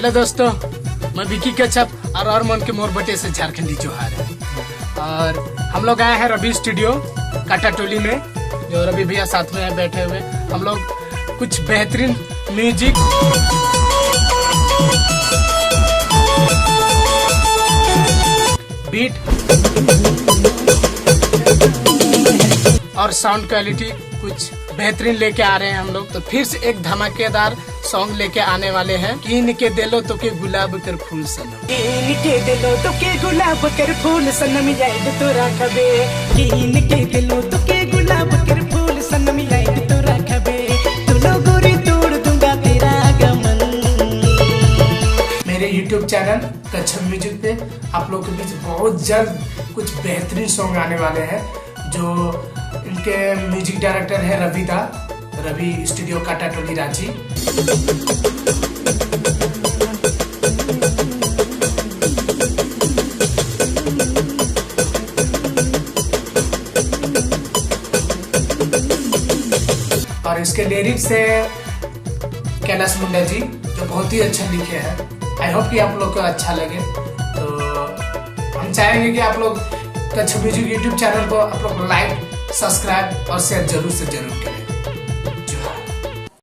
Hello दोस्तों, मैं विकी कच्छप और मन के मोरबटे से झारखंडी जोहार है। और हम लोग आए हैं रवि स्टूडियो काटा टोली में, जो रवि भैया साथ में है बैठे हुए। हम लोग कुछ बेहतरीन म्यूजिक बीट और साउंड क्वालिटी कुछ बेहतरीन लेके आ रहे हैं हम लोग। तो फिर से एक धमाकेदार सॉन्ग लेके आने वाले हैं। कीन के दिलो तो के गुलाब कर फूल सनम, कीन के दिलो तो के गुलाब कर फूल सनम याद तो रखबे। कीन के दिलो तो के गुलाब कर फूल सनम याद तो रखबे। तुलो गोरी तोड़ दूंगा तेरा गमन। मेरे YouTube चैनल कच्छप म्यूजिक पे आप लोग के बीच बहुत जल्द कुछ बेहतरीन सॉन्ग आने वाले हैं। जो इनके म्यूजिक डायरेक्टर है रवि स्टूडियो काटा टोली रांची। और इसके लिरिक्स है कैलाश मुंडा जी, जो बहुत ही अच्छा लिखे हैं। आई होप कि आप लोग को अच्छा लगे। तो हम चाहेंगे कि आप लोग कच्छप म्यूजिक यूट्यूब चैनल को आप लोग लाइक, सब्सक्राइब और शेयर जरूर से जरूर करें।